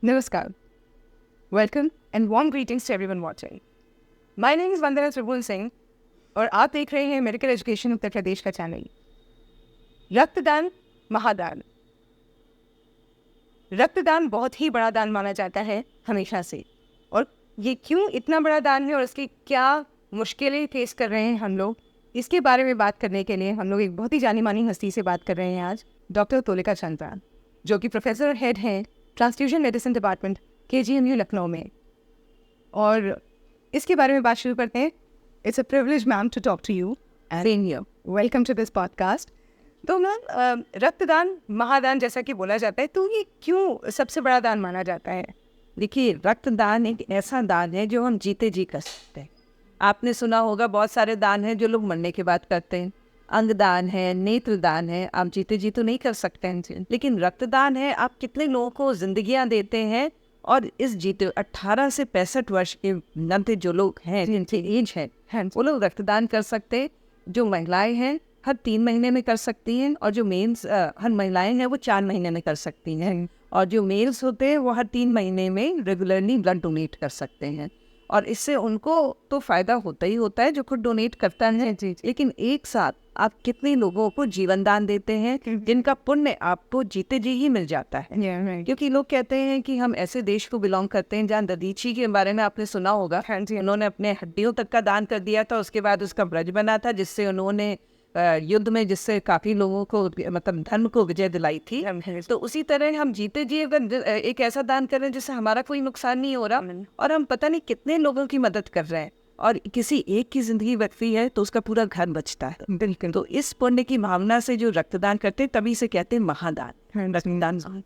Namaskar. Welcome and warm greetings to everyone watching. My name is Vandana Tribhuvan Singh और आप देख रहे हैं मेडिकल एजुकेशन उत्तर प्रदेश का चैनल। रक्तदान महादान। रक्तदान बहुत ही बड़ा दान माना जाता है हमेशा से, और ये क्यों इतना बड़ा दान है और इसकी क्या मुश्किलें फेस कर रहे हैं हम लोग, इसके बारे में बात करने के लिए हम लोग एक बहुत ही जानी मानी हस्ती से बात कर रहे हैं आज, डॉक्टर तोलिका चंद्रा, जो कि प्रोफेसर हेड हैं transfusion medicine department KGMU Lucknow में। और इसके बारे में बात शुरू करते हैं। It's a privilege ma'am to talk to you and welcome to this podcast. तो मैम, रक्तदान महादान जैसा कि बोला जाता है, तो ये क्यों सबसे बड़ा दान माना जाता है? देखिए, रक्तदान एक ऐसा दान है जो हम जीते जी कर सकते हैं। आपने सुना होगा बहुत सारे दान हैं जो लोग मरने के बाद करते हैं। अंगदान है, नेत्रदान है, आप जीते जी तो नहीं कर सकते हैं, लेकिन रक्तदान है, आप कितने लोगों को जिंदगियां देते हैं। और इस जीते 18 से 65 वर्ष के नब्बे जो लोग हैं जिनकी एज है वो लोग रक्तदान कर सकते हैं। जो महिलाएं हैं हर 3 महीने में कर सकती हैं, और जो मेल्स हर महिलाएं हैं वो 4 महीने में कर सकती हैं, और जो मेल्स होते हैं वो हर 3 महीने में रेगुलरली ब्लड डोनेट कर सकते हैं। और इससे उनको तो फ़ायदा होता ही होता है जो खुद डोनेट करता है, लेकिन एक साथ आप कितने लोगों को जीवन दान देते हैं जिनका पुण्य आपको जीते जी ही मिल जाता है। क्योंकि लोग कहते हैं कि हम ऐसे देश को बिलोंग करते हैं जहाँ दधीची के बारे में आपने सुना होगा। उन्होंने अपने हड्डियों तक का दान कर दिया था, उसके बाद उसका ब्रज बना था, जिससे उन्होंने युद्ध में जिससे काफ़ी लोगों को मतलब धर्म को विजय दिलाई थी। तो उसी तरह हम जीते जी अगर एक ऐसा दान कर रहे हैं जिससे हमारा कोई नुकसान नहीं हो रहा और हम पता नहीं कितने लोगों की मदद कर रहे हैं, और किसी एक की जिंदगी बचती है तो उसका पूरा घर बचता है। बिल्कुल। तो इस पुण्य की भावना से जो रक्तदान करते हैं तभी से कहते हैं महादान, रक्तदान।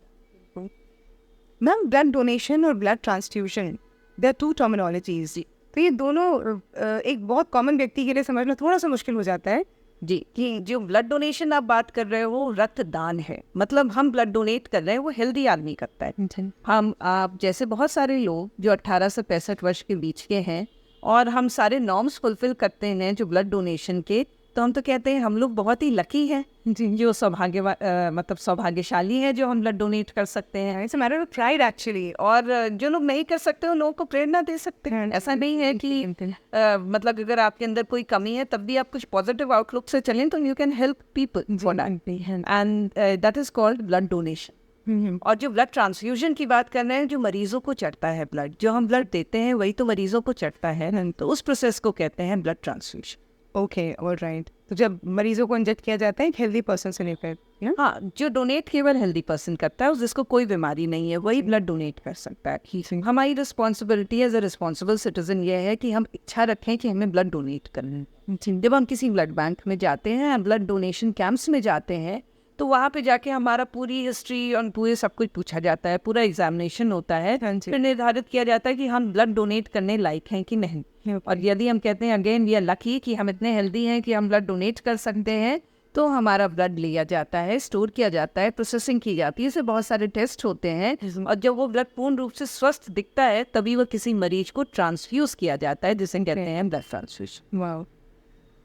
मैम, ब्लड डोनेशन और blood transfusion, they are two terminologies. तो ये दोनों एक बहुत कॉमन व्यक्ति के लिए समझना थोड़ा सा मुश्किल हो जाता है जी, कि जो ब्लड डोनेशन आप बात कर रहे हो रक्तदान है, मतलब हम ब्लड डोनेट कर रहे हैं, वो हेल्दी आदमी करता है। हम आप जैसे बहुत सारे लोग जो 18 से 65 वर्ष के बीच के हैं और हम सारे नॉर्म्स फुलफिल करते हैं जो ब्लड डोनेशन के, तो हम तो कहते हैं हम लोग बहुत ही लकी हैं जो मतलब सौभाग्यशाली है जो हम ब्लड डोनेट कर सकते हैं। It's a matter of pride actually. और जो लोग नहीं कर सकते उन लोगों को प्रेरणा दे सकते हैं। ऐसा नहीं है कि मतलब अगर आपके अंदर कोई कमी है तब भी आप कुछ पॉजिटिव आउटलुक से चलें तो you can help people for that, and that is called blood donation. और जो ब्लड ट्रांसफ्यूजन की बात कर रहे हैं, जो मरीजों को चढ़ता है ब्लड, जो हम ब्लड देते हैं वही तो मरीजों को चढ़ता है, तो उस प्रोसेस को कहते हैं ब्लड ट्रांसफ्यूजन। Okay, alright. तो जब मरीजों को इंजेक्ट किया जाता है एक हेल्दी पर्सन से लेकर, हाँ, जो डोनेट केवल हेल्दी पर्सन करता है, जिसको कोई बीमारी नहीं है, वही ब्लड डोनेट कर सकता है। हमारी responsibility as a responsible citizen ये है कि हम इच्छा रखें कि हमें ब्लड डोनेट करना है। जब हम किसी ब्लड बैंक में जाते हैं, ब्लड डोनेशन कैंप्स में जाते हैं, तो वहाँ पे जाके हमारा पूरी हिस्ट्री और पूरे सब कुछ पूछा जाता है, पूरा एग्जामिनेशन होता है, फिर निर्धारित किया जाता है कि हम ब्लड डोनेट करने लायक हैं कि नहीं। और यदि हम कहते हैं अगेन वी आर लकी कि हम इतने हेल्दी हैं कि हम ब्लड डोनेट कर सकते हैं, तो हमारा ब्लड लिया जाता है, स्टोर किया जाता है, प्रोसेसिंग की जाती है, इससे बहुत सारे टेस्ट होते हैं, और जब वो ब्लड पूर्ण रूप से स्वस्थ दिखता है तभी वो किसी मरीज को ट्रांसफ्यूज किया जाता है, जिसे कहते हैं ब्लड ट्रांसफ्यूजन। वाओ।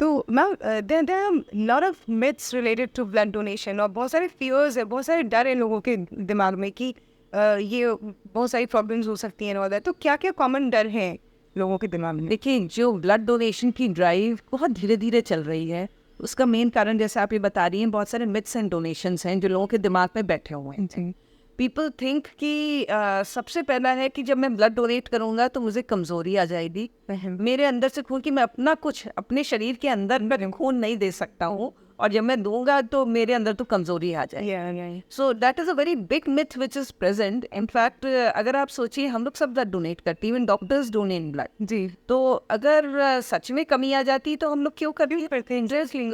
तो ma'am, there are lot of myths related to blood donation, और बहुत सारे फियर्स है, बहुत सारे डर है लोगों के दिमाग में कि ये बहुत सारी प्रॉब्लम्स हो सकती हैं और तो क्या क्या कॉमन डर हैं लोगों के दिमाग में? देखिए, जो ब्लड डोनेशन की ड्राइव बहुत धीरे धीरे चल रही है, उसका मेन कारण जैसे आप ये बता रही हैं, बहुत सारे मिथ्स एंड डोनेशंस हैं जो लोगों के दिमाग में बैठे हुए हैं। पीपल थिंक कि सबसे पहला है कि जब मैं ब्लड डोनेट करूंगा तो मुझे कमजोरी आ जाएगी, मेरे अंदर से खून, कि मैं अपना कुछ अपने शरीर के अंदर मैं खून नहीं दे सकता हूँ, और जब मैं दूंगा तो मेरे अंदर तो कमजोरी आ जाएगी। सो that is a very big myth which is present. In fact अगर आप सोचिए, हम लोग सब ब्लड डोनेट करते हैं, इवन डॉक्टर्स डोनेट ब्लड जी। तो अगर सच में कमी आ जाती तो हम लोग क्यों करते हैं?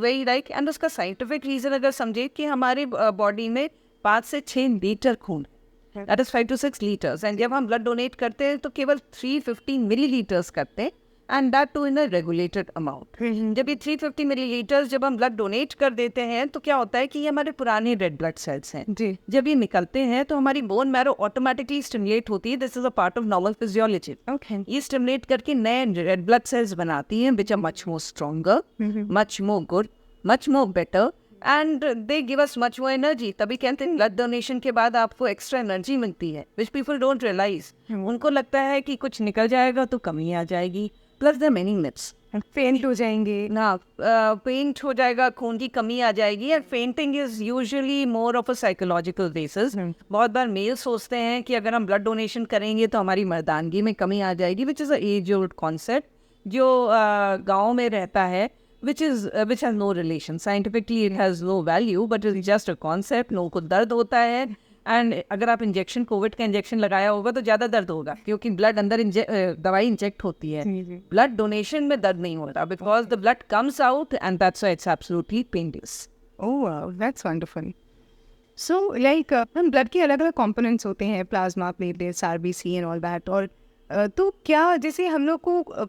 वेरी लाइक, एंड उसका साइंटिफिक रीजन अगर समझे कि हमारे बॉडी में 5 से 6 लीटर खून, that is 5 to 6 litres, and जब हम ब्लड डोनेट करते हैं तो केवल 350 मिलीलीटर्स करते हैं, and that too in a regulated amount. जब ये 350 मिलीलीटर्स जब हम ब्लड डोनेट कर देते हैं तो क्या होता है कि ये हमारे पुराने रेड ब्लड सेल्स हैं जी, जब ये निकलते हैं तो हमारी बोन मैरो ऑटोमेटिकली स्टिमुलेट होती है। This is a part of normal physiology. ये स्टिमुलेट करके नए रेड ब्लड सेल्स बनाती हैं, which are much more stronger, much more good, much more better, and they give us much more energy. तभी कहते हैं ब्लड डोनेशन के बाद आपको एक्स्ट्रा एनर्जी मिलती है, विच पीपल डोंट रियलाइज। उनको लगता है कि कुछ निकल जाएगा तो कमी आ जाएगी, प्लस द मेनी मिथ्स। फेंट हो जाएंगे ना, पेंट हो जाएगा, खून की कमी आ जाएगी। And fainting is usually more of a psychological basis. बहुत बार मेल सोचते हैं कि अगर हम ब्लड डोनेशन करेंगे तो हमारी मर्दानगी में कमी आ जाएगी, which is a age old concept जो गाँव में रहता है, which has no relation. Scientifically it has no value, but it's just a concept. लोगों को दर्द होता है, एंड अगर आप इंजेक्शन, कोविड का इंजेक्शन लगाया होगा तो ज़्यादा दर्द होगा क्योंकि ब्लड अंदर दवाई इंजेक्ट होती है। ब्लड डोनेशन में दर्द नहीं होता because the blood comes out and that's why it's absolutely painless. Oh wow, that's wonderful. So like हम ब्लड के अलग अलग कंपोनेंट्स होते हैं, plasma, platelets, RBC and all that. और तो क्या जैसे हम लोग को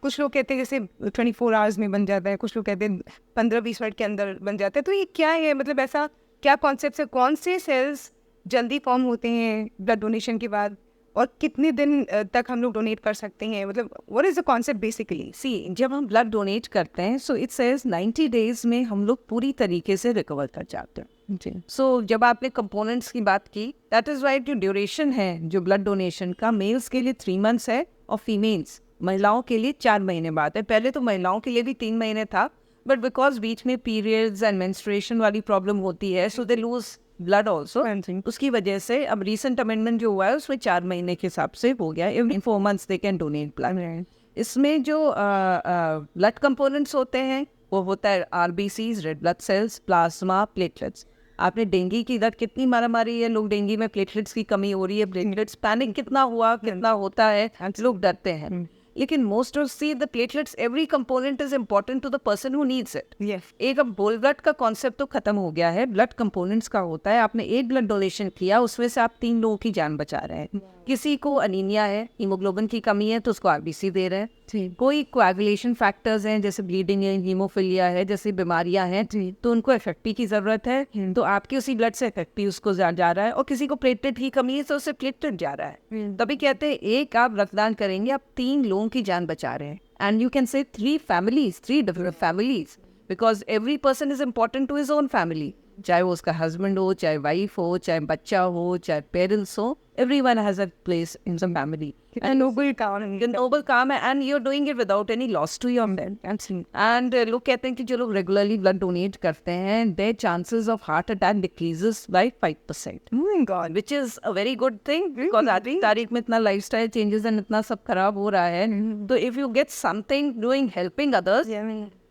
कुछ लोग कहते हैं जैसे 24 आवर्स में बन जाता है, कुछ लोग कहते हैं 15-20 मिनट के अंदर बन जाता है, तो ये क्या है, मतलब ऐसा क्या कॉन्सेप्ट है? कौन से सेल्स जल्दी फॉर्म होते हैं ब्लड डोनेशन के बाद, और कितने दिन तक हम लोग डोनेट कर सकते हैं? मतलब what is the concept basically? See, जब हम ब्लड डोनेट करते हैं सो इट सेज 90 डेज में हम लोग पूरी तरीके से रिकवर कर जाते हैं जी। सो जब आपने कंपोनेंट्स की बात की, दैट इज वाई जो ड्यूरेशन है जो ब्लड डोनेशन का, मेल्स के लिए 3 मंथ्स है और फीमेल्स महिलाओं के लिए 4 महीने बाद है। पहले तो महिलाओं के लिए भी 3 महीने था, बट बिकॉज बीच में पीरियड्स एंड मेंस्ट्रुएशन वाली प्रॉब्लम होती है सो दे लूज ब्लड ऑल्सो। उसकी वजह से अब रिसेंट अमेंडमेंट जो हुआ है उसमें 4 महीने के हिसाब से हो गया, इन 4 months they can donate blood. इसमें जो ब्लड कंपोनेंट्स होते हैं वो होता है RBCs, red blood sales, plasma, platelets. आपने डेंगू की इधर कितनी मारामारी है, लोग डेंगू में प्लेटलेट्स की कमी हो रही है, प्लेटलेट्स पैनिक कितना हुआ, कितना होता है, लोग डरते हैं। लेकिन most of see the platelets, every component is important to the person who needs it. एक अब होल ब्लड का कॉन्सेप्ट तो खत्म हो गया है, ब्लड कंपोनेंट्स का होता है। आपने एक ब्लड डोनेशन किया, उसमें से आप 3 लोगों की जान बचा रहे हैं। किसी को अनीमिया है, हीमोग्लोबिन की कमी है, तो उसको आरबीसी दे रहे हैं। कोई कोएगुलेशन फैक्टर्स हैं जैसे ब्लीडिंग है, हीमोफिलिया है, जैसी बीमारियां हैं तो उनको एफएफपी की जरूरत है, तो आपकी उसी ब्लड से एफएफपी उसको जा रहा है। और किसी को प्लेटलेट की कमी है तो उससे प्लेटलेट जा रहा है। तभी कहते हैं एक आप रक्तदान करेंगे, आप 3 लोगों की जान बचा रहे हैं। And you can say 3 families, 3 different families, because every person is important to his own family, चाहे वो उसका हस्बैंड हो, चाहे वाइफ हो, चाहे बच्चा हो, चाहे पेरेंट्स हो, everyone has a place in the family. A noble काम है, noble काम है, and you're doing it without any loss to your health. And लोग कहते हैं कि जो लोग regularly blood donate करते हैं, their chances of heart attack decreases by 5%. Oh my God. Which is a very good thing, because आज की तारीख में इतना lifestyle changes and इतना सब खराब हो रहा है, तो if you get something doing helping others,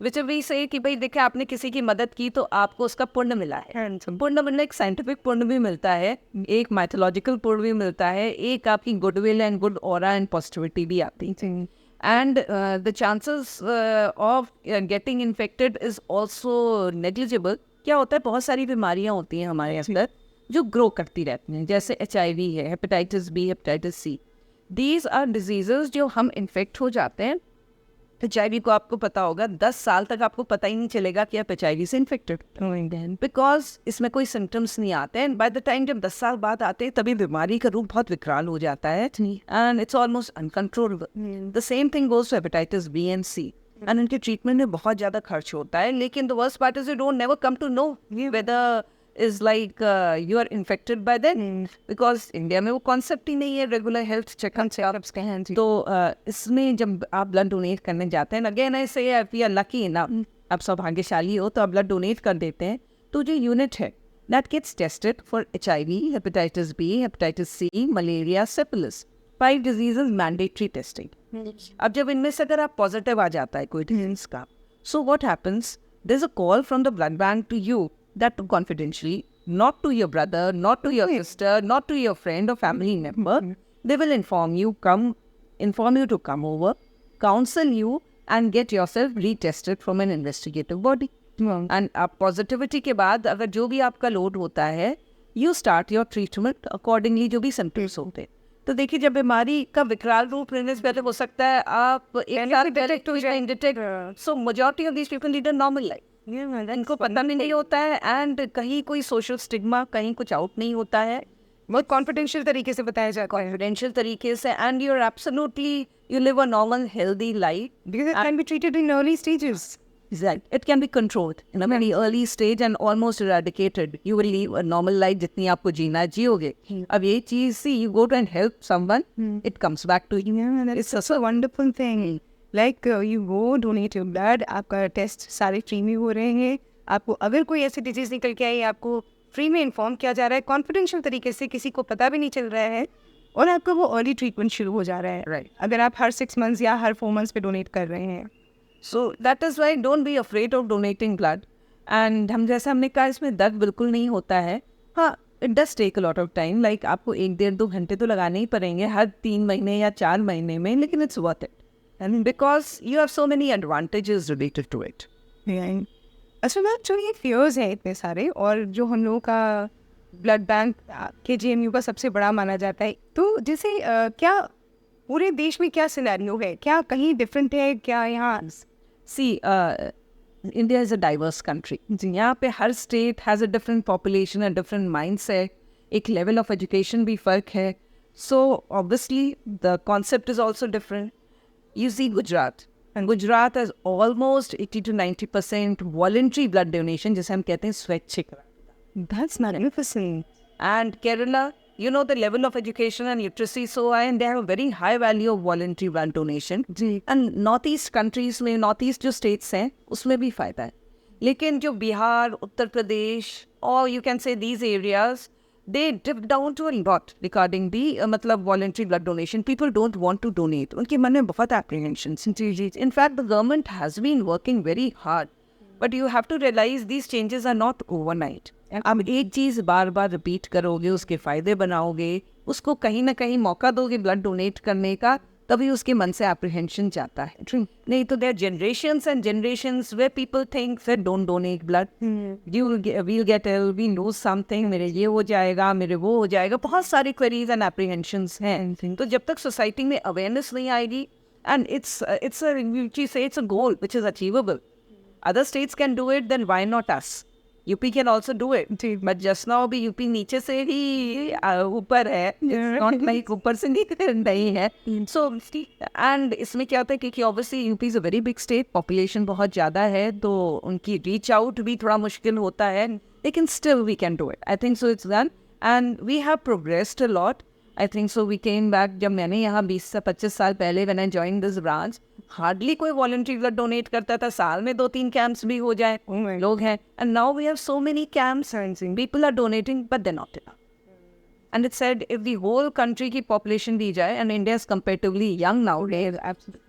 which we say कि भाई देखे आपने किसी की मदद की तो आपको उसका पुण्य मिला है। पुण्य मिलना, एक साइंटिफिक पुण्य भी मिलता है, एक माइथोलॉजिकल पुण्य भी मिलता है, एक आपकी goodwill and good aura and positivity भी आती है। And the chances of getting infected is also negligible. क्या होता है, बहुत सारी बीमारियां होती हैं हमारे अंदर जो ग्रो करती रहती हैं, जैसे HIV है, hepatitis B, hepatitis C। These are diseases जो हम इन्फेक्ट हो जाते हैं। HIV को आपको पता होगा 10 साल तक आपको पता ही नहीं चलेगा कि आप HIV से इन्फेक्टेड, बिकॉज इसमें कोई सिम्टम्स नहीं आते हैं। बाय द टाइम जब 10 साल बाद आते हैं तभी बीमारी का रूप बहुत विकराल हो जाता है and it's almost uncontrollable. The same thing goes to hepatitis B and C, and इनके ट्रीटमेंट में बहुत ज़्यादा खर्च होता है। लेकिन the worst part is you don't never come to know whether is like you are infected by that, because India में वो कॉन्सेप्ट ही नहीं है रेगुलर हेल्थ चेकअप्स के हैं। तो इसमें जब आप ब्लड डोनेट करने जाते हैं, again I say if you are lucky enough, आप सौभाग्यशाली हो तो आप ब्लड डोनेट कर देते हैं, तो जो यूनिट है that gets tested for HIV, hepatitis B, hepatitis C, malaria, syphilis, 5 diseases mandatory testing. अब जब इनमें से अगर आप पॉजिटिव आ जाता है कोई डिजीज का, so what happens, there is a call from the blood bank to you, that confidentially, not to your brother, not to your sister, not to your friend or family member. They will inform you to come over, counsel you and get yourself retested from an investigative body. And आप positivity के बाद अगर जो भी आपका load होता है, you start your treatment accordingly, जो भी symptoms होते हैं। तो देखिए, जब बीमारी का विकराल रूप लेने से पहले हो सकता है आप एक साल पहले detect, so majority of these people lead a normal life. इनको पता भी नहीं होता है, एंड कहीं कोई सोशल स्टिग्मा, कहीं कुछ आउट नहीं होता है, बहुत कॉन्फिडेंशियल तरीके से बताया जाता है, कॉन्फिडेंशियल तरीके से, and you are absolutely, you live a normal healthy life, because it can be treated in early stages. It can be controlled in a very early stage and almost eradicated. You will live a normal life जितनी आपको जीना है जियोगे. अब ये चीज़ see you go to and help someone, it comes back to you. Yeah, that's such a wonderful thing. Like you go donate your blood, आपका test सारे free में हो रहे हैं. आपको अगर कोई ऐसी डिजीज निकल के आई, आपको फ्री में इन्फॉर्म किया जा रहा है, कॉन्फिडेंशियल तरीके से, किसी को पता भी नहीं चल रहा है, और आपका वो अर्ली ट्रीटमेंट शुरू हो जा रहा है. Right. अगर आप हर 6 months या हर 4 months पे डोनेट कर रहे हैं. So that is why don't be afraid of donating blood. And हम जैसा हमने कहा इसमें दर्द बिल्कुल नहीं होता है. हाँ, it does take a lot of time. Like आपको 1-1.5-2 घंटे तो लगाने ही पड़ेंगे हर 3 महीने या 4 महीने में, लेकिन it's worth it. And because you have so many advantages related to it. अच्छा मैम, जो ये फियर्स हैं इतने सारे, और जो हम लोगों का ब्लड बैंक KGMU का सबसे बड़ा माना जाता है, तो जैसे क्या पूरे देश में क्या सिनेरियो है, क्या कहीं डिफरेंट है, क्या यहाँ? See, India is a diverse country. यहाँ पे हर state has a different population, a different mindset. एक level of education भी फ़र्क है. So obviously the concept is also different. You see Gujarat, and Gujarat has almost 80 to 90% voluntary blood donation, जिसे हम कहते हैं स्वैच्छिक. That's magnificent. And Kerala, you know the level of education and literacy so high, and they have a very high value of voluntary blood donation. And northeast countries में, northeast जो states हैं उसमें भी फ़ायदा है. लेकिन जो Bihar, Uttar Pradesh, or you can say these areas, they dip down to a lot regarding the मतलब voluntary blood donation. People don't want to donate. उनके मन में बहुत apprehensions. In fact, the government has been working very hard. But you have to realize these changes are not overnight. अब एक चीज़ बार बार repeat करोगे, उसके फ़ायदे बनाओगे, उसको कहीं ना कहीं मौका दोगे ब्लड डोनेट करने का, तभी उसके मन से एप्रीहेंशन जाता है. नहीं तो there generations and generations where people think that don't donate blood, you will get ill, we lose something, मेरे ये हो जाएगा, मेरे वो हो जाएगा. बहुत सारी क्वेरीज एंड एप्रीहेंशंस हैं. तो जब तक सोसाइटी में अवेयरनेस नहीं आएगी, and it's a goal which is achievable. Other states can do it, then why not us? UP can also do it. But just now भी UP नीचे से ही ऊपर है. It's not like ऊपर से नहीं है. So and इसमें क्या होता है, क्योंकि obviously UP is a very big state, population बहुत ज़्यादा है, तो उनकी reach out भी थोड़ा मुश्किल होता है. लेकिन still we can do it. I think so it's done, and we have progressed a lot. I think so we came back, जब मैंने यहाँ 20 से 25 साल पहले when I joined this branch, hardly कोई वॉलंटरी ब्लड डोनेट करता था. साल में 2-3 कैंप्स भी हो जाए, लोग हैं. And now we have so many camps, people are donating, but they not enough. And it said if the whole country की पॉपुलेशन दी जाए, and India is comparatively young now,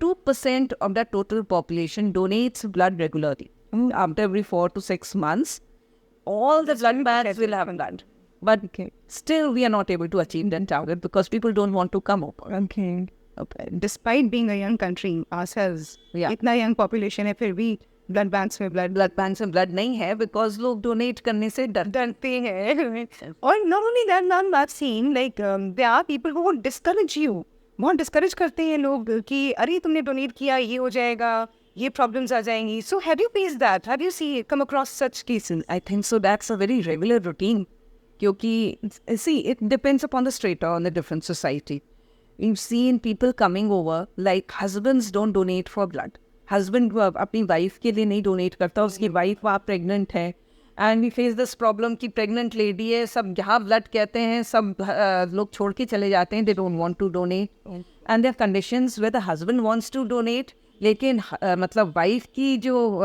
2% of the total population donates blood regularly after every 4 to 6 months. All the blood banks will have blood, but still we are not able to achieve that target because people don't want to come over. Despite being a young country ourselves, इतना young population है, फिर भी blood banks में blood नहीं है because लोग donate करने से डरते हैं. और not only that, ma'am, I've seen like there are people who would discourage you. बहुत discourage करते हैं लोग कि अरे तुमने donate किया, ये हो जाएगा, ये problems आ जाएंगी. So have you faced that? Have you come across such cases? I think so. That's a very regular routine. क्योंकि see, it depends upon the strata, on the different society. We've seen people coming over, like husbands don't donate for blood. Husband अपनी wife के लिए नहीं donate करता, उसकी wife वहाँ pregnant है. And we face this problem कि pregnant lady है, सब जहाँ blood कहते हैं, सब लोग छोड़ के चले जाते हैं. They don't want to donate. And there are conditions where the husband wants to donate, लेकिन मतलब वाइफ की जो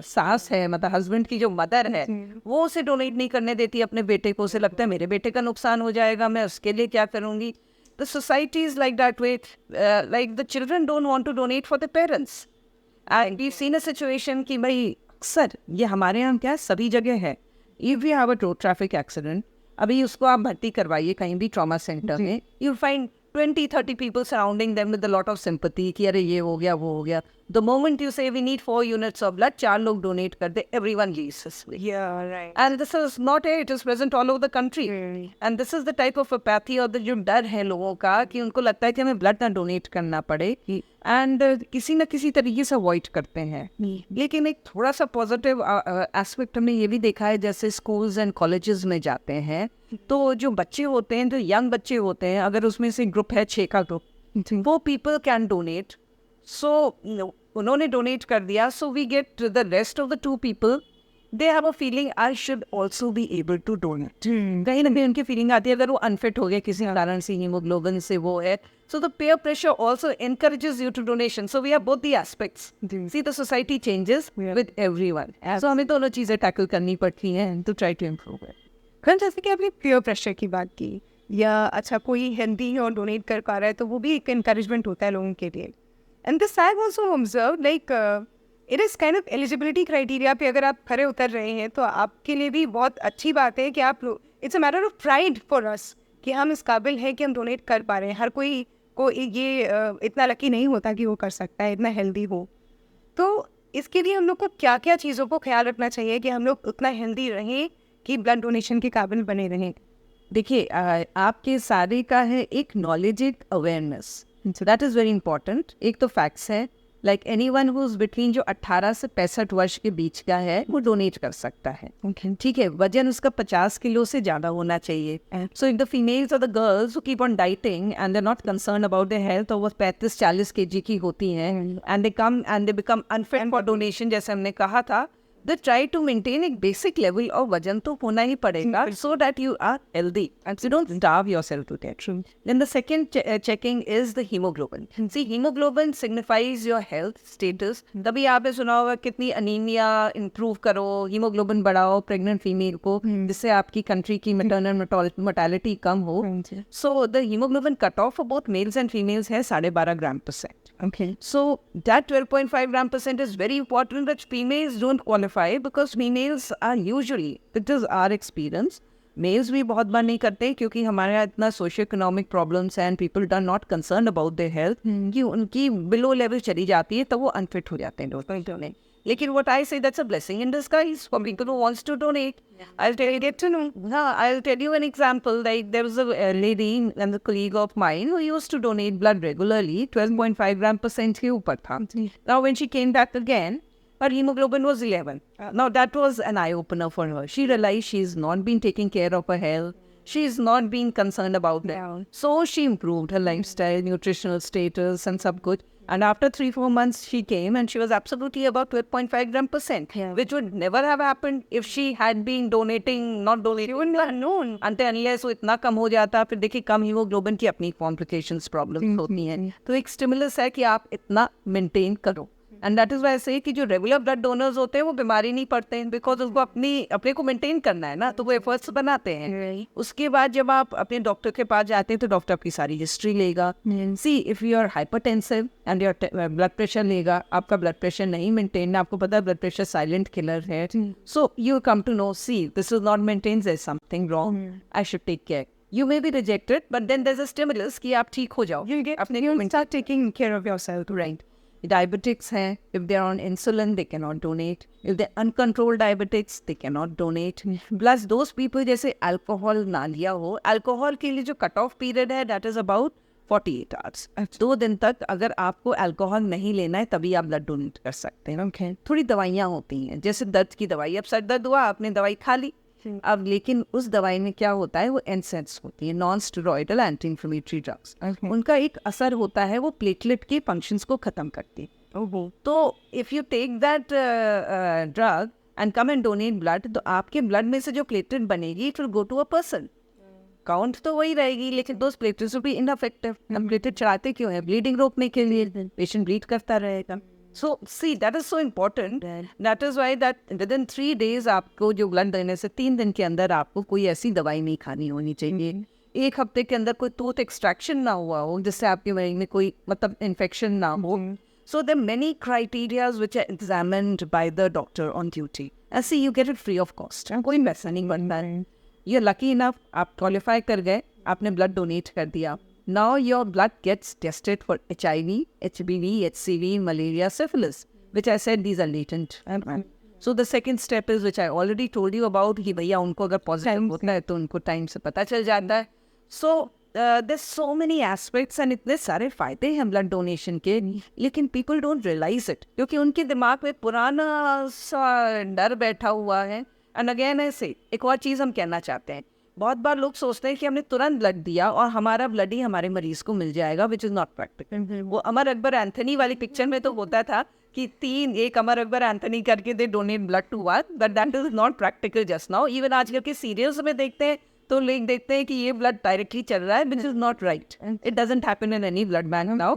सास है, मतलब हस्बैंड की जो मदर है, वो उसे डोनेट नहीं करने देती अपने बेटे को. उसे लगता है मेरे बेटे का नुकसान हो जाएगा, मैं उसके लिए क्या करूँगी. The society is like that way. Like the children don't want to donate for the parents. And we've seen a situation कि भाई अक्सर ये हमारे यहाँ क्या सभी जगह है. If you have a road traffic accident, अभी उसको आप भर्ती करवाइए कहीं भी ट्रॉमा सेंटर में, you'll find 20-30 people surrounding them with a lot of sympathy कि अरे ये हो गया, वो हो गया. The moment you say we need 4 units of blood, 4 लोग donate कर दे, everyone leaves this way. Yeah, right. And this is not it is present all over the country. And this is the type of apathy और जो डर है लोगों का कि उनको लगता है कि हमें ब्लड ना डोनेट करना पड़े, एंड किसी न किसी तरीके से अवॉइड करते हैं. लेकिन एक थोड़ा सा पॉजिटिव एस्पेक्ट हमने ये भी देखा है, जैसे स्कूल्स एंड कॉलेजेस में जाते हैं तो जो बच्चे होते हैं, जो यंग बच्चे होते हैं, अगर उसमें से ग्रुप है 6 का ग्रुप, वो पीपल कैन डोनेट. सो उन्होंने डोनेट कर दिया, so we get the rest of the 2 people, they have a feeling I should also be able to donate. कहीं ना कहीं उनकी फीलिंग आती है, अगर वो अनफिट हो गए किसी कारण से, हीमोग्लोबिन से वो है, so the peer pressure also encourages you to donation. So we have both the aspects. See, the society changes with everyone. So हमें दोनों चीज़ें टैकल करनी पड़ती हैं to try to improve it. खैर, जैसे कि आपने पीयर प्रेशर की बात की, या अच्छा कोई हेल्दी है और डोनेट कर पा रहा है, तो वो भी एक इनकरेजमेंट होता है लोगों के लिए। And this I also observe like it is kind of eligibility criteria पे अगर आप खरे उतर रहे हैं, तो आपके लिए भी बहुत अच्छी बात है कि आप, it's a matter of pride for us कि हम इस काबिल हैं कि हम डोनेट कर पा रहे हैं। हर कोई को ये इतना लकी नहीं होता कि वो कर सकता है, इतना हेल्दी हो। तो इसके लिए हम लोग को क्या क्या चीज़ों को ख्याल रखना चाहिए कि हम लोग उतना हेल्दी रहें कि ब्लड डोनेशन के काबिल बने रहें? देखिए, आपके सारे का है एक नॉलेज, एक awareness, that is very important. एक तो फैक्ट्स है, like anyone who is between, जो 18 से 65 वर्ष के बीच का है, वो डोनेट कर सकता है। ठीक है, वजन उसका 50 किलो से ज़्यादा होना चाहिए। सो इफ द फीमेल्स और the girls who keep on dieting and they not concern about their health, और वो 35-40 केजी की होती हैं and they become unfit for donation, जैसे हमने कहा था, they try to maintain एक basic level of वजन तो होना ही पड़ेगा, so that you are healthy and you don't starve yourself to death. Then the second checking is the hemoglobin. See, hemoglobin signifies your health status. तभी आपने सुना होगा कितनी अनीमिया improve करो, hemoglobin बढ़ाओ pregnant female को, जिससे आपकी country की maternal mortality कम हो. So the hemoglobin cutoff for both males and females है 12.5 gram%. Okay. So that 12.5 gram% is very important that females don't qualify, because females are usually, it is our experience, males भी बहुत बार नहीं करते क्योंकि हमारे यहाँ इतना सोशो इकोनॉमिक प्रॉब्लम्स हैं, people are not concern about their health, कि उनकी बिलो लेवल चली जाती है तो वो अनफिट हो जाते हैं डोनेट। लेकिन what I say, that's a blessing in disguise for people who wants to donate. I'll tell you, get to know. I'll tell you an example. Like there was a lady and a colleague of mine who used to donate blood regularly, 12.5 gram% के ऊपर था. Now when she came back again, her hemoglobin was 11. Now that was an eye opener for her. She realized she's not been taking care of her health. She's not being concerned about that. So she improved her lifestyle, nutritional status, and sab kuch. And after 3-4 months, she came and she was absolutely about 12.5 gram%, which would never have happened if she had been donating, not donating. You wouldn't have known. Until unless वो इतना कम हो जाता, फिर देखिए कम haemoglobin की अपनी complications problems होती हैं। तो एक स्टिमुलस है कि आप इतना मेंटेन करो। एंड दैट इज वाई से कि जो रेगुलर ब्लड डोनर्स होते हैं वो बीमारी नहीं पड़ते हैं, बिकॉज उसको अपने को मेंटेन करना है ना, तो वो एफर्ट्स बनाते हैं। उसके बाद जब आप अपने डॉक्टर के पास जाते हैं तो डॉक्टर आपकी सारी हिस्ट्री लेगा। See if you are hypertensive and your blood pressure लेगा, आपका ब्लड प्रेशर नहीं मेंटेन, आपको पता है ब्लड प्रेशर साइलेंट किलर है, so you come to know, see this is not maintain, there is something wrong, I should take care. You may be rejected, but then there's a stimulus कि आप ठीक हो जाओ। You'll start taking care of yourself. Right. Diabetics हैं, if they are on insulin, they cannot donate. If they're uncontrolled diabetics, they cannot donate. Plus those people जैसे alcohol ना लिया हो, alcohol के लिए जो cut off period है, that is about 48 hours. 2 दिन तक अगर आपको अल्कोहल नहीं लेना है तभी आप ब्लड डोनेट कर सकते हैं। Okay. थोड़ी दवाइयाँ होती हैं, जैसे दर्द की दवाई, अब सर दर्द हुआ आपने दवाई खा ली, अब लेकिन उस दवाई में क्या होता है, वो एनसेड्स होती है, non steroidal anti inflammatory drugs. उनका एक असर होता है, वो प्लेटलेट के फंक्शंस को खत्म करती है। तो if you take that drug and come and donate blood, तो आपके ब्लड में से जो प्लेटलेट बनेगी, it will go to a person. Count तो वही रहेगी, लेकिन those platelets will be ineffective. हम प्लेटलेट चढ़ाते क्यों है? ब्लीडिंग रोकने के लिए, पेशेंट ब्लीड करता रहेगा। So see, that is so important. That is why that within 3 days आपको जो ब्लड देने से 3 दिन के अंदर आपको कोई ऐसी दवाई नहीं खानी होनी चाहिए। 1 हफ्ते के अंदर कोई टूथ एक्सट्रैक्शन ना हुआ हो, जिससे आपके मरीज में कोई मतलब इन्फेक्शन ना हो। So there are many criteria which are examined by the doctor on duty. And see, you get it free of cost. कोई पैसा नहीं बनता है। You're lucky enough, आप क्वालिफाई कर गए, आपने ब्लड डोनेट कर दिया। Now your blood gets tested for HIV, HBV, HCV, malaria, syphilis, which I said these are latent. So the second step is, which I already told you about, कि भैया उनको अगर positive होता है तो उनको टाइम से पता चल जाता है। So there's so many aspects and इतने सारे फायदे हैं ब्लड डोनेशन के, लेकिन people don't realize it, क्योंकि उनके दिमाग में पुराना सा डर बैठा हुआ है। And again I say, एक और चीज़ हम कहना चाहते हैं, बहुत बार लोग सोचते हैं कि हमने तुरंत ब्लड दिया और हमारा ब्लड ही हमारे मरीज को मिल जाएगा, विच इज नॉट प्रैक्टिकल। वो अमर अकबर एंथनी वाली पिक्चर में तो होता था कि एक अमर अकबर एंथनी करके they donate blood to one, but that is not practical just now. Even आजकल के सीरियल्स में देखते हैं तो लोग देखते हैं कि ये ब्लड डायरेक्टली चल रहा है, which is not right. It doesn't happen in any blood bank now.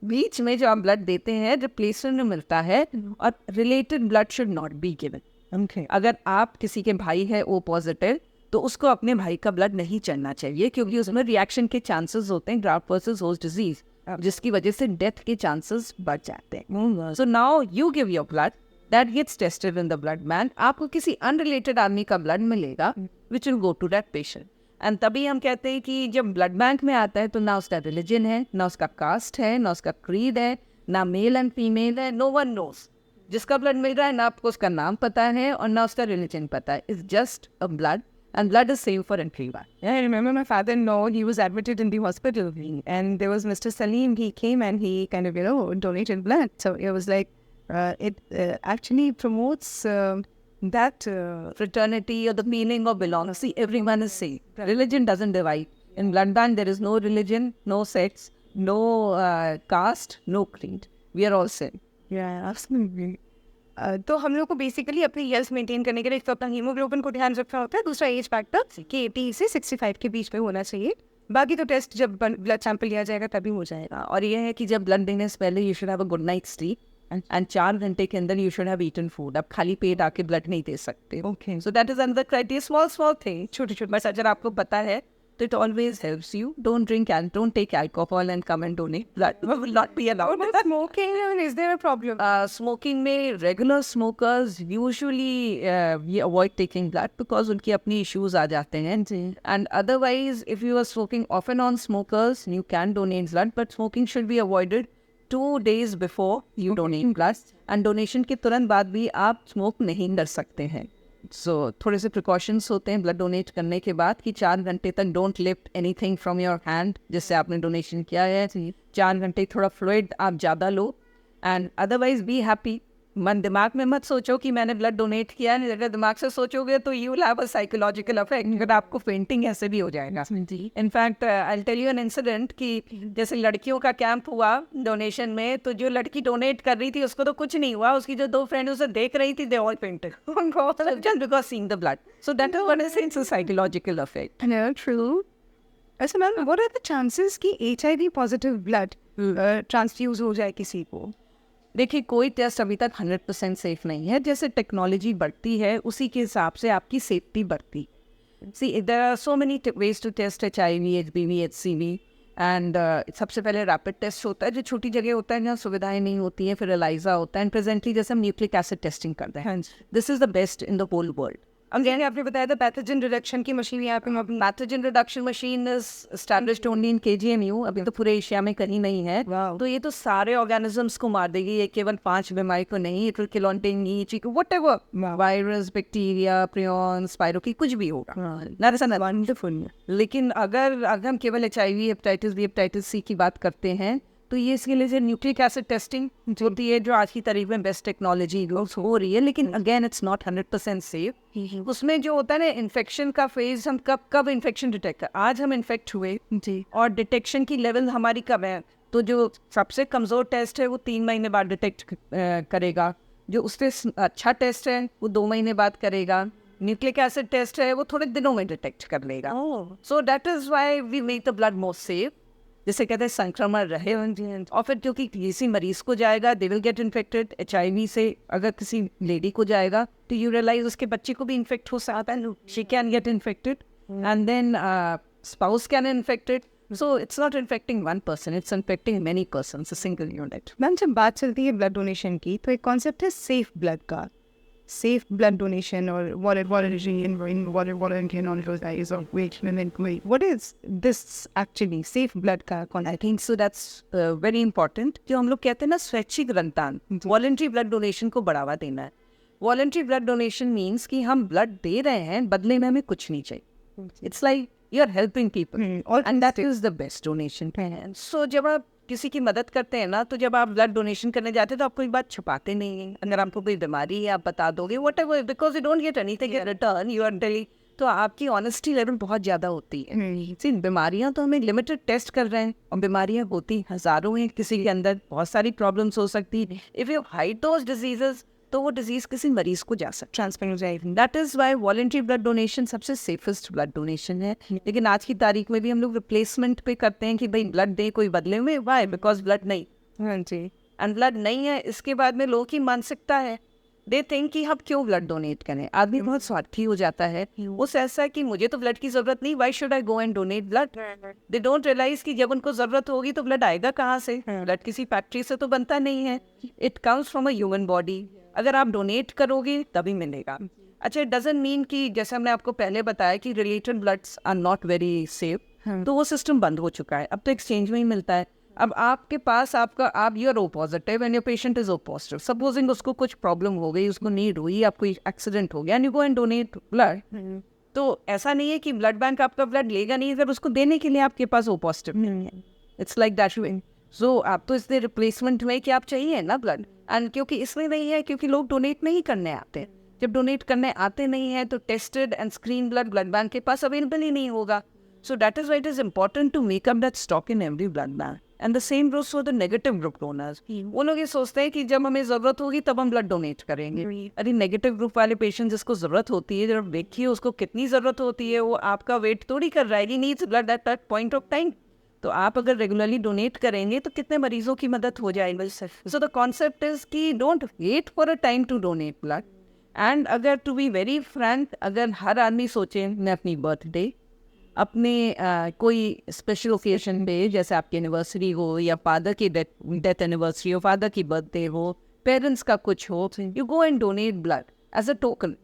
बीच में जो आप ब्लड देते हैं रिप्लेसमेंट में मिलता है, और related blood should not be given. अगर आप किसी के भाई है ओ पॉजिटिव तो उसको अपने भाई का ब्लड नहीं चढ़ना चाहिए, क्योंकि उसमें रिएक्शन के चांसेस होते हैं, ग्राफ्ट वर्सेस होस्ट डिजीज, जिसकी वजह से डेथ के चांसेस बढ़ जाते हैं। So now you give your blood, that gets tested in the blood bank. आपको किसी अनरिलेटेड आदमी का ब्लड मिलेगा which will go to that patient. And तभी हम कहते हैं कि जब ब्लड बैंक में आता है तो ना उसका रिलीजन है, ना उसका कास्ट है, ना उसका क्रीड है, ना मेल एंड फीमेल है, नो वन नोस। जिसका ब्लड मिल रहा है ना आपको उसका नाम पता है और ना उसका रिलीजन पता है। It's just a blood, and blood is safe for everyone. Yeah, I remember my father-in-law, he was admitted in the hospital, and there was Mr. Salim, he came and he kind of, donated blood. So it was like, it actually promotes that... Fraternity or the feeling of belonging. See, everyone is safe. Religion doesn't divide. In blood bank, there is no religion, no sex, no caste, no creed. We are all same. Yeah, absolutely. तो हम लोग को basically अपनी health maintain करने के लिए एक तो अपना हीमोग्लोबिन को ध्यान रखना होता है, दूसरा एज फैक्टर कि 80 से 65 के बीच में होना चाहिए। बाकी तो टेस्ट जब ब्लड सैंपल लिया जाएगा तभी हो जाएगा। और ये है कि जब ब्लड देने से पहले you should have a good night sleep and 4 घंटे के अंदर you should have eaten food. आप खाली पेट आके ब्लड नहीं दे सकते। Okay, so that is another criteria, small thing, छोटे बस अगर आपको पता है तो it always helps you. Don't take alcohol and come and donate blood. It will not be allowed. But smoking, is there a problem? Smoking में regular smokers usually we avoid taking blood because उनकी अपनी issues आ जाते हैं. And otherwise, if you are smoking off and on smokers, you can donate blood, but smoking should be avoided 2 days before you donate blood. And donation के तुरंत बाद भी आप smoke नहीं कर सकते हैं. सो थोड़े से प्रिकॉशंस होते हैं ब्लड डोनेट करने के बाद कि 4 घंटे तक don't lift anything from your hand जिससे आपने डोनेशन किया है। 4 घंटे थोड़ा फ्लूइड आप ज़्यादा लो एंड अदरवाइज बी हैप्पी। मन दिमाग में मत सोचो कि मैंने ब्लड डोनेट किया है, अगर दिमाग से सोचोगे तो you will have a psychological effect, अगर आपको फेंटिंग ऐसे भी हो जाएगा। In fact I will tell you an incident कि जैसे लड़कियों का कैंप हुआ डोनेशन में, तो जो लड़की डोनेट कर रही थी उसको तो कुछ नहीं हुआ, उसकी जो 2 फ्रेंड उसे देख रही थी, they all fainted just because seeing the blood. So that is what is it's a psychological effect. True. ऐसे ma'am, what are the chances कि HIV पॉजिटिव ब्लड ट्रांसफ्यूज हो जाए किसी को? देखिए, कोई टेस्ट अभी तक 100% सेफ नहीं है। जैसे टेक्नोलॉजी बढ़ती है उसी के हिसाब से आपकी सेफ्टी बढ़ती। See there are so many ways to test HIV, HBV, HCV and सबसे पहले रैपिड टेस्ट होता है जो छोटी जगह होता है जहाँ सुविधाएं नहीं होती हैं, फिर एलाइजा होता है एंड प्रेजेंटली जैसे हम न्यूक्लिक एसिड टेस्टिंग करते हैं। This is the best in the whole world. अब जैसे आपने बताया था पैथोजन रिडक्शन की मशीन यहाँ पे pathogen reduction machine is established only in KGMU, अभी तो पूरे एशिया में कहीं नहीं है। तो ये तो सारे ऑर्गेनिजम्स को मार देगी, ये केवल 5 बीमारी को नहीं, it will kill on dengue, chicken, whatever, virus, bacteria, prion, spiro की कुछ भी होगा। That is wonderful. लेकिन अगर हम केवल HIV, hepatitis B, hepatitis C की बात करते हैं तो ये इसके लिए जो न्यूक्लिक एसिड टेस्टिंग होती है, जो आज की तारीख में बेस्ट टेक्नोलॉजी हो रही है, लेकिन अगेन इट्स नॉट 100% सेफ। उसमें जो होता है ना इन्फेक्शन का फेज, हम कब इन्फेक्शन डिटेक्ट कर, आज हम इन्फेक्ट हुए जी और डिटेक्शन की लेवल हमारी कब है, तो जो सबसे कमज़ोर टेस्ट है वो 3 महीने बाद डिटेक्ट करेगा, जो उससे अच्छा टेस्ट है वो 2 महीने बाद करेगा, न्यूक्लिक एसिड टेस्ट है वो थोड़े दिनों में डिटेक्ट कर लेगा। So that is why we make the blood more safe. जैसे कहते हैं संक्रमण रहे, और फिर क्योंकि किसी मरीज को जाएगा they will get infected. HIV से अगर किसी लेडी को जाएगा तो यू रियलाइज उसके बच्चे को भी इन्फेक्ट हो सकता है, she can get infected and then spouse can infected. So it's not infecting 1 person, it's infecting many persons, a single unit. Ma'am, जब बात चलती है ब्लड डोनेशन की तो एक कॉन्सेप्ट है सेफ ब्लड का, safe blood donation or what is this actually safe blood का? I think so, that's very important। जो हम लोग कहते हैं ना स्वैच्छिक रक्तदान, वॉलंटरी ब्लड डोनेशन को बढ़ावा देना है। वॉलंटरी ब्लड डोनेशन मीन्स कि हम ब्लड दे रहे हैं, बदले में हमें कुछ नहीं चाहिए। It's like you are helping people and that is the best donation. So जब आप किसी की मदद करते हैं ना, तो जब आप ब्लड डोनेशन करने जाते हैं तो आप कोई बात छुपाते नहीं हैं। अगर आपको कोई बीमारी है आप बता दोगे whatever, because you don't get anything in return, you are telling तो आपकी ऑनेस्टी लेवल बहुत ज़्यादा होती है। सी बीमारियां तो हमें लिमिटेड टेस्ट कर रहे हैं और बीमारियां होती हज़ारों हैं, किसी के अंदर बहुत सारी प्रॉब्लम्स हो सकती है। If you hide those diseases तो वो डिजीज़ किसी मरीज को जा सकती ट्रांसफर हो जाएगी। That is Y voluntary blood donation सबसे सेफेस्ट ब्लड डोनेशन है। लेकिन आज की तारीख में भी हम लोग रिप्लेसमेंट पे करते हैं कि भाई ब्लड दे कोई बदले में, वाई बिकॉज ब्लड नहीं। हाँ जी। एंड ब्लड नहीं है, इसके बाद में लोगों की मानसिकता है, दे थिंक कि हम क्यों ब्लड डोनेट करें। आदमी बहुत स्वार्थी हो जाता है, वो ऐसा है कि मुझे तो ब्लड की जरूरत नहीं, why should I go and donate blood. They don't realise कि जब उनको जरूरत होगी तो ब्लड आएगा कहाँ से। ब्लड किसी फैक्ट्री से तो बनता नहीं है, it comes from a human body. अगर आप डोनेट करोगे तभी मिलेगा। अच्छा, इट डजंट मीन कि जैसे हमने आपको पहले बताया कि related bloods are not very safe, तो वो सिस्टम बंद हो चुका है, अब तो एक्सचेंज में ही मिलता है। अब आपके पास आप you are O positive and your patient is O positive, supposing उसको कुछ प्रॉब्लम हो गई, उसको नीड हुई, आपको एक्सीडेंट हो गया and you go and donate blood, तो ऐसा नहीं है कि ब्लड बैंक आपका ब्लड लेगा नहीं अगर उसको देने के लिए आपके पास ओ पॉजिटिव नहीं है। It's like that way. So आप तो इसलिए रिप्लेसमेंट में कि आप चाहिए ना ब्लड, एंड क्योंकि इसलिए नहीं है क्योंकि लोग डोनेट नहीं करने आते। जब डोनेट करने आते नहीं है तो tested and screen blood blood bank के पास अवेलेबल ही नहीं होगा। So that is why it is important to make up that stock in every blood bank. And the same goes for the negative group donors. वो लोग ये सोचते हैं कि जब हमें जरूरत होगी तब हम ब्लड डोनेट करेंगे। अरे नेगेटिव ग्रुप वाले पेशेंट जिसको जरूरत होती है, जब देखिए उसको कितनी जरूरत होती है, वो आपका वेट थोड़ी कर रहा है, he needs blood at that point of time. तो आप अगर रेगुलरली डोनेट करेंगे तो कितने मरीजों की मदद हो जाएगी। सो द कॉन्सेप्ट इज कि don't wait for a time to donate blood. And अगर टू बी वेरी फ्रैंक, अगर हर आदमी सोचे मैं अपनी बर्थडे, अपने कोई स्पेशल ओकेजन पे, जैसे आपकी एनिवर्सरी हो या फादर की डेथ एनिवर्सरी हो, फादर की बर्थडे हो, पेरेंट्स का कुछ हो, you go and donate blood as a token,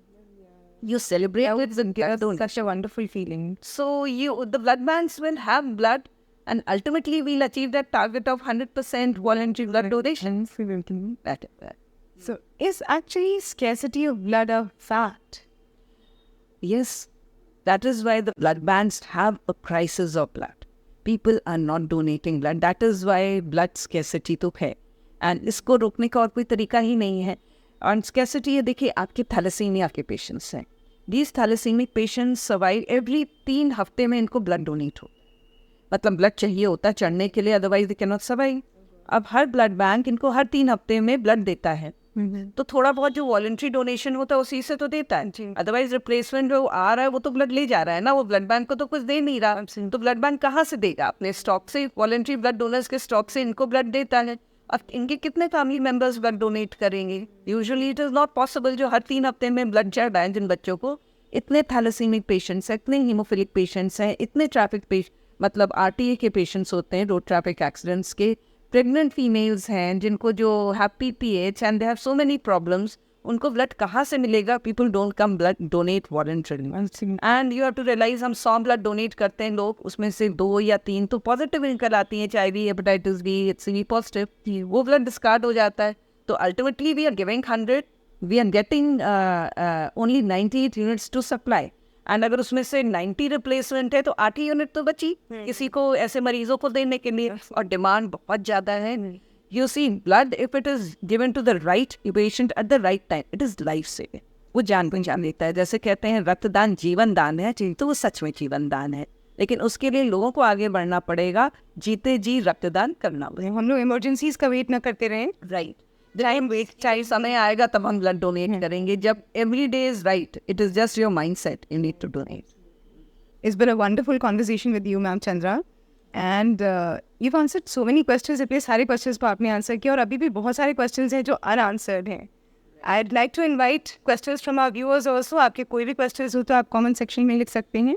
you celebrate with the donor. Such a wonderful feeling. So the blood banks will have blood, and ultimately we'll achieve that target of 100% voluntary blood donation. So is actually scarcity of blood a fact? Yes, that is why the blood banks have a crisis of blood. People are not donating blood. That is why blood scarcity तो है, and इसको रोकने का और कोई तरीका ही नहीं है। और scarcity है, देखिए आपके थैलेसीमिया के पेशेंट्स हैं, these thalassaemic patients survive every 3 हफ्ते में इनको ब्लड डोनेट हो, मतलब ब्लड चाहिए होता है चढ़ने के लिए, otherwise they can not survive. अब हर ब्लड बैंक इनको हर 3 हफ्ते में ब्लड देता है, तो थोड़ा बहुत जो वॉलंटरी डोनेशन होता है उसी से तो देता है, अदरवाइज रिप्लेसमेंट जो आ रहा है वो तो ब्लड ले जा रहा है ना, वो ब्लड बैंक को तो कुछ दे नहीं रहा। तो ब्लड बैंक कहाँ से देगा? अपने स्टॉक से, वॉलंटरी ब्लड डोनर्स के स्टॉक से इनको ब्लड देता है। अब इनके कितने फैमिली मेंबर्स ब्लड डोनेट करेंगे? Usually it is not possible जो हर 3 हफ्ते में ब्लड चढ़ रहा है जिन बच्चों को। इतने थैलेसीमिक पेशेंट्स हैं, इतने हीमोफिलिक पेशेंट्स हैं, इतने ट्रैफिक मतलब आरटीए के पेशेंट्स होते हैं, रोड ट्रैफिक एक्सीडेंट्स के, प्रेग्नेंट फीमेल्स हैं जिनको जो have PPH and they have so many problems, उनको ब्लड कहाँ से मिलेगा? People don't come blood donate voluntarily, and you have to realise हम 100 ब्लड डोनेट करते हैं लोग, उसमें से 2 या 3 तो पॉजिटिव निकल आती हैं, HIV, hepatitis B, HCV positive, वो ब्लड डिस्कार्ड हो जाता है। तो ultimately we are giving 100, we are getting only 98 units to supply, and अगर उसमें से 90 रिप्लेसमेंट है तो 8 यूनिट तो बची किसी को, ऐसे मरीजों को देने के लिए, और डिमांड बहुत ज़्यादा है। You see blood if it is given to the right patient at the right time, it is life saving, वो जान पहचान लेता है। जैसे कहते हैं रक्तदान जीवन दान है, तो वो सच में जीवन दान है, लेकिन उसके लिए लोगों को आगे बढ़ना पड़ेगा, जीते जी रक्तदान करना पड़ेगा। हम लोग इमरजेंसीज का वेट ना करते रहें, राइट, चाहे समय आएगा तब हम ब्लड डोनेट करेंगे, जब every day is right, it is just your mindset, you need to donate. It's been a wonderful conversation with you, Ma'am Chandra, and you've answered so many questions. इतने सारे questions को आपने answer किया, और अभी भी बहुत सारे questions हैं जो unanswered हैं। I'd like to invite questions from our viewers also. आपके कोई भी questions हो तो आप comment section में लिख सकते हैं।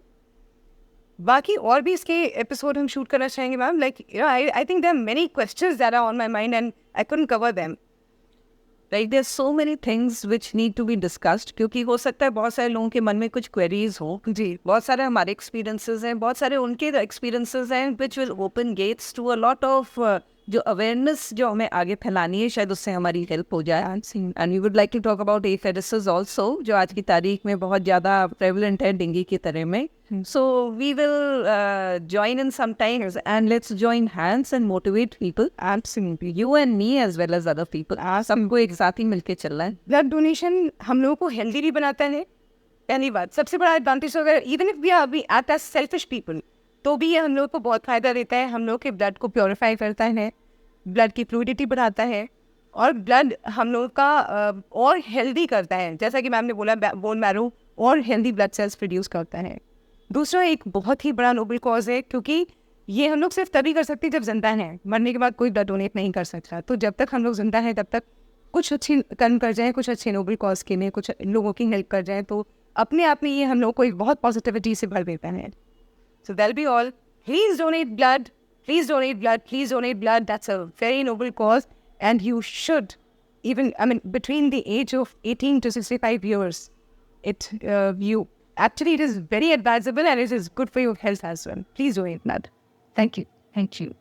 बाकी और भी इसके एपिसोड हम शूट करना चाहेंगे ma'am, like I think there are many questions that are on my mind and I couldn't cover them. Like there's so many things which need to be discussed, क्योंकि हो सकता है बहुत सारे लोगों के मन में कुछ क्वेरीज हो जी, बहुत सारे हमारे एक्सपीरियंसेस हैं, बहुत सारे उनके एक्सपीरियंसेस हैं, which will open gates to a lot of जो अवेयरनेस जो हमें आगे फैलानी है, शायद उससे हमारी हेल्प हो जाए। And we would like to talk about apheresis also, जो आज की तारीख में बहुत ज़्यादा प्रेवलेंट है डेंगू की तरह में। So we will join in sometimes, and let's join hands and motivate people, Absolutely. you and me as well as other people, सबको एक साथ ही मिलके चलना है। ब्लड डोनेशन हम लोगों को हेल्दी भी बनाता है, पहली बात, सबसे बड़ा एडवांटेज तो अगर even if we are we act as selfish people, तो भी ये हम लोग को बहुत फ़ायदा देता है। हम लोग के ब्लड को प्योरीफाई करता है, ब्लड की फ्लूइडिटी बढ़ाता है, और ब्लड हम लोग का और हेल्दी करता है। जैसा कि मैम ने बोला, बोन मैरो और हेल्दी ब्लड सेल्स प्रोड्यूस करता है। दूसरा एक बहुत ही बड़ा नोबल कॉज है, क्योंकि ये हम लोग सिर्फ तभी कर सकते हैं जब जिंदा हैं। मरने के बाद कोई ब्लड डोनेट नहीं कर सकता। तो जब तक हम लोग जिंदा हैं तब तक कुछ अच्छी कर्म कर जाएँ, कुछ अच्छे नोबल कॉज के लिए कुछ लोगों की हेल्प कर जाएँ, तो अपने आप में ये हम लोग को एक बहुत पॉजिटिविटी से भर देता है। So that'll be all. Please donate blood. Please donate blood. Please donate blood. That's a very noble cause. And you should, even, I mean, between the age of 18 to 65 years, it is very advisable, and it is good for your health as well. Please donate blood. Thank you. Thank you.